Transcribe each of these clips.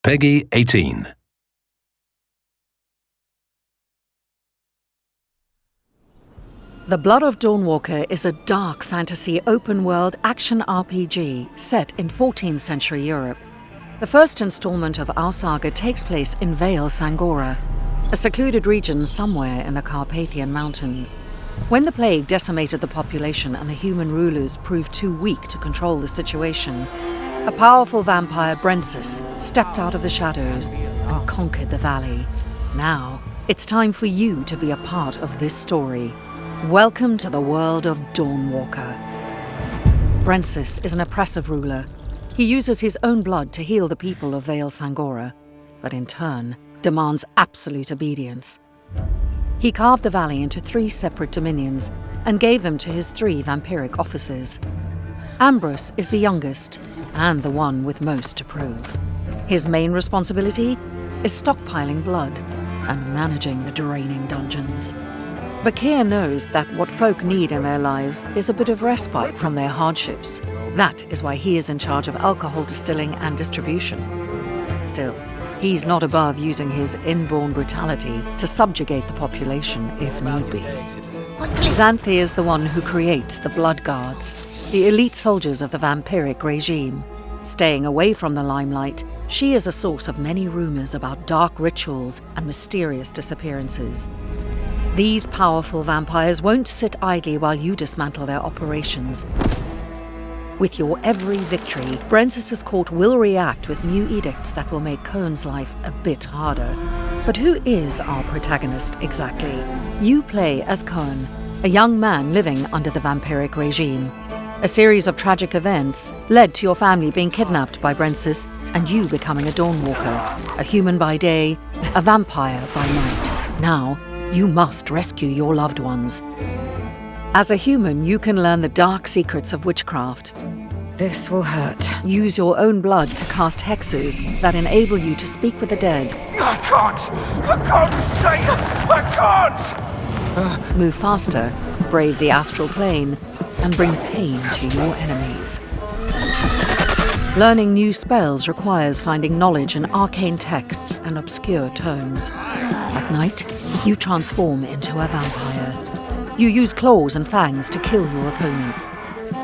Peggy 18. The Blood of Dawnwalker is a dark fantasy open-world action RPG set in 14th century Europe. The first installment of our saga takes place in Vale Sangora, a secluded region somewhere in the Carpathian Mountains. When the plague decimated the population and the human rulers proved too weak to control the situation, a powerful vampire, Brensis, stepped out of the shadows and conquered the valley. Now, it's time for you to be a part of this story. Welcome to the world of Dawnwalker. Brensis is an oppressive ruler. He uses his own blood to heal the people of Vale Sangora, but in turn demands absolute obedience. He carved the valley into 3 separate dominions and gave them to his 3 vampiric officers. Ambrose is the youngest and the one with most to prove. His main responsibility is stockpiling blood and managing the draining dungeons. Bakir knows that what folk need in their lives is a bit of respite from their hardships. That is why he is in charge of alcohol distilling and distribution. Still, he's not above using his inborn brutality to subjugate the population if need be. Xanthi is the one who creates the Blood Guards, the elite soldiers of the vampiric regime. Staying away from the limelight, she is a source of many rumors about dark rituals and mysterious disappearances. These powerful vampires won't sit idly while you dismantle their operations. With your every victory, Brensis' court will react with new edicts that will make Cohn's life a bit harder. But who is our protagonist exactly? You play as Cohn, a young man living under the vampiric regime. A series of tragic events led to your family being kidnapped by Brensis and you becoming a Dawnwalker, a human by day, a vampire by night. Now, you must rescue your loved ones. As a human, you can learn the dark secrets of witchcraft. This will hurt. Use your own blood to cast hexes that enable you to speak with the dead. I can't! For God's sake, I can't! Move faster, brave the astral plane, and bring pain to your enemies. Learning new spells requires finding knowledge in arcane texts and obscure tomes. At night, you transform into a vampire. You use claws and fangs to kill your opponents.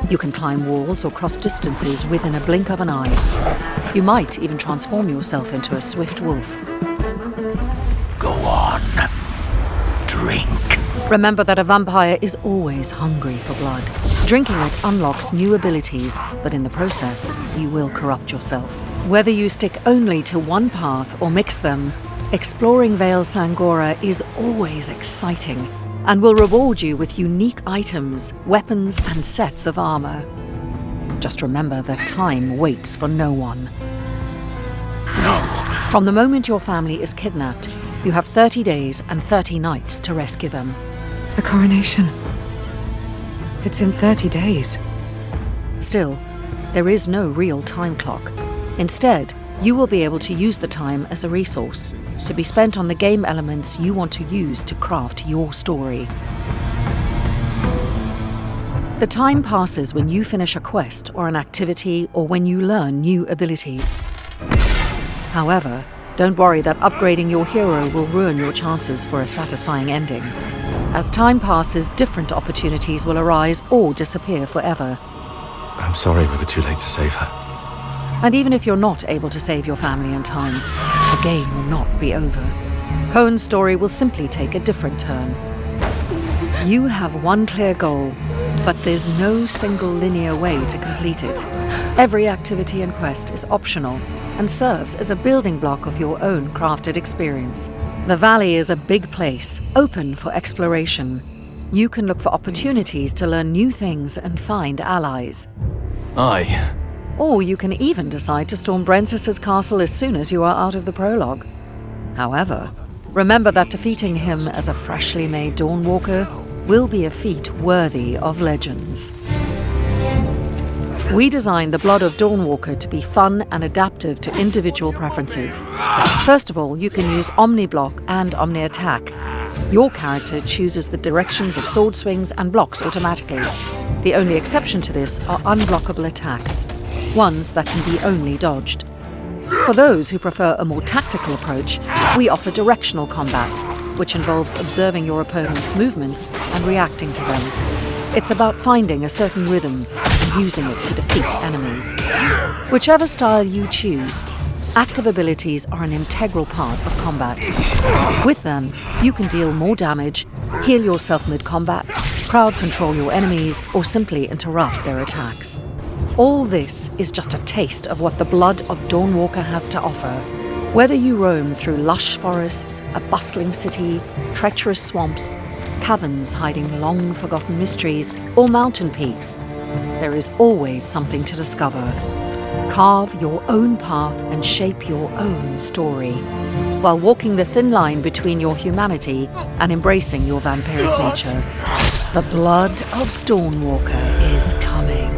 You can climb walls or cross distances within a blink of an eye. You might even transform yourself into a swift wolf. Go on. Drink. Remember that a vampire is always hungry for blood. Drinking it unlocks new abilities, but in the process, you will corrupt yourself. Whether you stick only to one path or mix them, exploring Vale Sangora is always exciting and will reward you with unique items, weapons, and sets of armor. Just remember that time waits for no one. No. From the moment your family is kidnapped, you have 30 days and 30 nights to rescue them. The coronation. It's in 30 days. Still, there is no real time clock. Instead, you will be able to use the time as a resource, to be spent on the game elements you want to use to craft your story. The time passes when you finish a quest or an activity or when you learn new abilities. However, don't worry that upgrading your hero will ruin your chances for a satisfying ending. As time passes, different opportunities will arise or disappear forever. I'm sorry we were too late to save her. And even if you're not able to save your family in time, the game will not be over. Cohn's story will simply take a different turn. You have one clear goal, but there's no single linear way to complete it. Every activity and quest is optional and serves as a building block of your own crafted experience. The valley is a big place, open for exploration. You can look for opportunities to learn new things and find allies. Aye. Or you can even decide to storm Brensis' castle as soon as you are out of the prologue. However, remember that defeating him as a freshly made Dawnwalker will be a feat worthy of legends. We designed the Blood of Dawnwalker to be fun and adaptive to individual preferences. First of all, you can use Omni-Block and Omni-Attack. Your character chooses the directions of sword swings and blocks automatically. The only exception to this are unblockable attacks, ones that can be only dodged. For those who prefer a more tactical approach, we offer directional combat, which involves observing your opponent's movements and reacting to them. It's about finding a certain rhythm and using it to defeat enemies. Whichever style you choose, active abilities are an integral part of combat. With them, you can deal more damage, heal yourself mid-combat, crowd control your enemies, or simply interrupt their attacks. All this is just a taste of what the blood of Dawnwalker has to offer. Whether you roam through lush forests, a bustling city, treacherous swamps, caverns hiding long-forgotten mysteries, or mountain peaks, there is always something to discover. Carve your own path and shape your own story, while walking the thin line between your humanity and embracing your vampiric nature. The blood of Dawnwalker is coming.